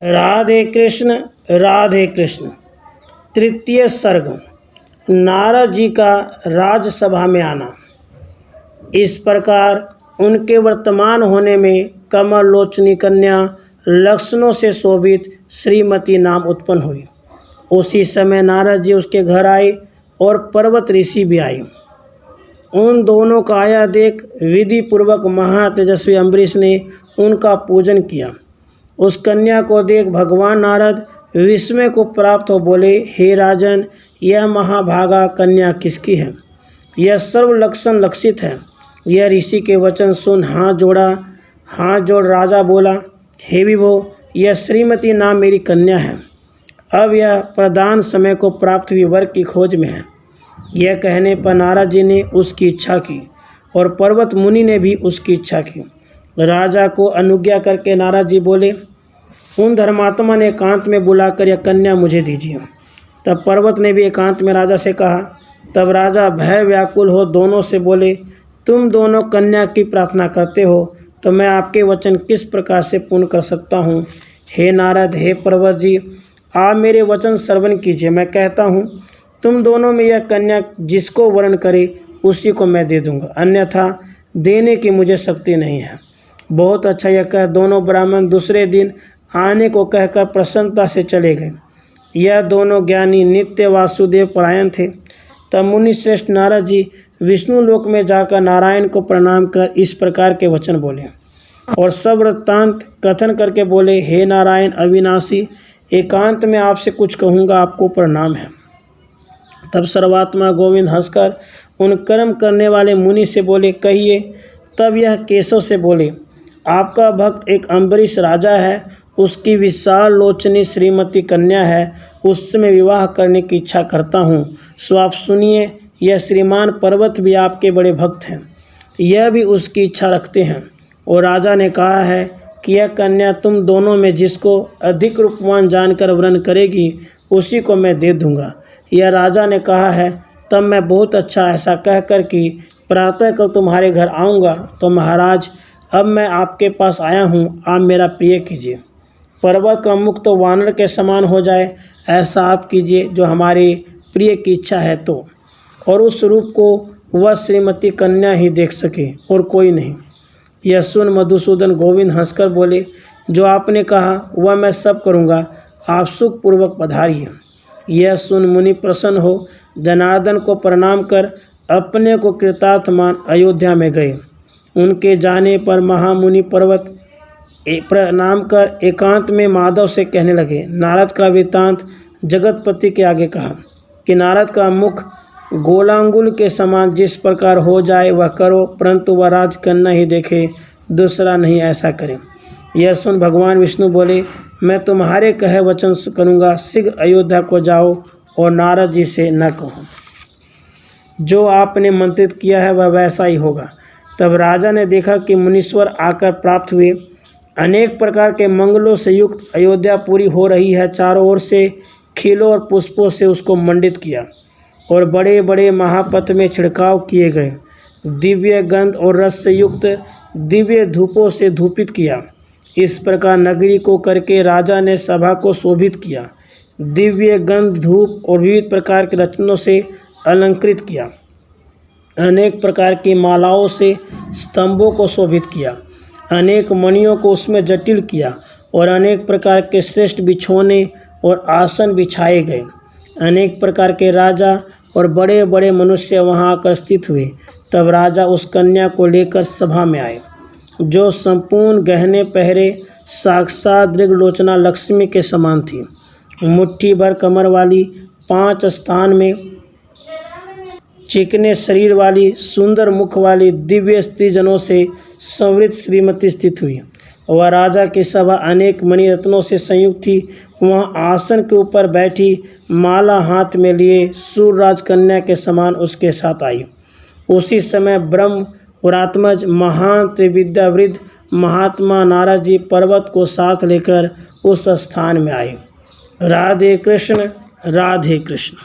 राधे कृष्ण। तृतीय सर्ग। नारद जी का राजसभा में आना। इस प्रकार उनके वर्तमान होने में कमल लोचनी कन्या लक्षणों से शोभित श्रीमती नाम उत्पन्न हुई। उसी समय नारद जी उसके घर आए और पर्वत ऋषि भी आए। उन दोनों का आया देख विधि पूर्वक महातेजस्वी अम्बरीश ने उनका पूजन किया। उस कन्या को देख भगवान नारद विस्मय को प्राप्त हो बोले, हे राजन, यह महाभागा कन्या किसकी है? यह सर्व लक्षण लक्षित है। यह ऋषि के वचन सुन हाथ जोड़ राजा बोला, हे विभो, यह श्रीमती नाम मेरी कन्या है। अब यह प्रदान समय को प्राप्त हुई वर की खोज में है। यह कहने पर नारद जी ने उसकी इच्छा की और पर्वत मुनि ने भी उसकी इच्छा की। राजा को अनुज्ञा करके नारद जी बोले, उन धर्मात्मा ने एकांत में बुलाकर यह कन्या मुझे दीजिए। तब पर्वत ने भी एकांत में राजा से कहा। तब राजा भय व्याकुल हो दोनों से बोले, तुम दोनों कन्या की प्रार्थना करते हो तो मैं आपके वचन किस प्रकार से पूर्ण कर सकता हूँ? हे नारद, हे पर्वत जी, आप मेरे वचन श्रवण कीजिए। मैं कहता हूँ, तुम दोनों में यह कन्या जिसको वर्ण करे उसी को मैं दे दूँगा, अन्यथा देने की मुझे शक्ति नहीं है। बहुत अच्छा यह कह दोनों ब्राह्मण दूसरे दिन आने को कहकर प्रसन्नता से चले गए। यह दोनों ज्ञानी नित्य वासुदेव परायण थे। तब मुनि श्रेष्ठ नारद जी विष्णु लोक में जाकर नारायण को प्रणाम कर इस प्रकार के वचन बोले और सब वृत्तांत कथन करके बोले, हे नारायण अविनाशी, एकांत में आपसे कुछ कहूँगा, आपको प्रणाम है। तब सर्वात्मा गोविंद हंसकर उन कर्म करने वाले मुनि से बोले, कहिए। तब यह केशव से बोले, आपका भक्त एक अम्बरीश राजा है, उसकी विशाल लोचनी श्रीमती कन्या है, उससे मैं विवाह करने की इच्छा करता हूँ। सो आप सुनिए, यह श्रीमान पर्वत भी आपके बड़े भक्त हैं, यह भी उसकी इच्छा रखते हैं। और राजा ने कहा है कि यह कन्या तुम दोनों में जिसको अधिक रूपवान जानकर वर्ण करेगी उसी को मैं दे दूँगा। यह राजा ने कहा है। तब मैं बहुत अच्छा ऐसा कहकर कि प्रातः कल तुम्हारे घर आऊँगा। तो महाराज, अब मैं आपके पास आया हूँ, आप मेरा प्रिय कीजिए। पर्वत का मुख तो वानर के समान हो जाए, ऐसा आप कीजिए जो हमारे प्रिय की इच्छा है तो, और उस रूप को वह श्रीमती कन्या ही देख सके और कोई नहीं। यह सुन मधुसूदन गोविंद हंसकर बोले, जो आपने कहा वह मैं सब करूँगा, आप सुखपूर्वक पधारिए। यह सुन मुनि प्रसन्न हो जनार्दन को प्रणाम कर अपने को कृतार्थ मान अयोध्या में गए। उनके जाने पर महामुनि पर्वत प्रणाम कर एकांत में माधव से कहने लगे। नारद का वृत्तांत जगतपति के आगे कहा कि नारद का मुख गोलांगुल के समान जिस प्रकार हो जाए वह करो, परंतु वह राजकन्या ही देखे, दूसरा नहीं, ऐसा करें। यह सुन भगवान विष्णु बोले, मैं तुम्हारे कहे वचन करूँगा, शीघ्र अयोध्या को जाओ और नारद जी से न कहो। जो आपने मंत्रित किया है वह वैसा ही होगा। तब राजा ने देखा कि मुनीश्वर आकर प्राप्त हुए। अनेक प्रकार के मंगलों से युक्त अयोध्या पूरी हो रही है। चारों ओर से खीलों और पुष्पों से उसको मंडित किया और बड़े बड़े महापथ में छिड़काव किए गए। दिव्य गंध और रस से युक्त दिव्य धूपों से धूपित किया। इस प्रकार नगरी को करके राजा ने सभा को शोभित किया। दिव्य गंध, धूप और विविध प्रकार के रत्नों से अलंकृत किया। अनेक प्रकार की मालाओं से स्तंभों को शोभित किया। अनेक मणियों को उसमें जटिल किया और अनेक प्रकार के श्रेष्ठ बिछौने और आसन बिछाए गए। अनेक प्रकार के राजा और बड़े बड़े मनुष्य वहां आकर स्थित हुए। तब राजा उस कन्या को लेकर सभा में आए, जो संपूर्ण गहने पहरे साक्षात दृग्लोचना लक्ष्मी के समान थी। मुट्ठी भर कमर वाली, 5 स्थान में चिकने शरीर वाली, सुंदर मुख वाली दिव्य स्त्रीजनों से संवृत श्रीमती स्थित हुई। वह राजा की सभा अनेक मणि रत्नों से संयुक्त थी। वह आसन के ऊपर बैठी माला हाथ में लिए सूर्यराज कन्या के समान उसके साथ आई। उसी समय ब्रह्म पुरात्मज महान त्रिविद्यावृद्ध महात्मा नारद जी पर्वत को साथ लेकर उस स्थान में आए। राधे कृष्ण।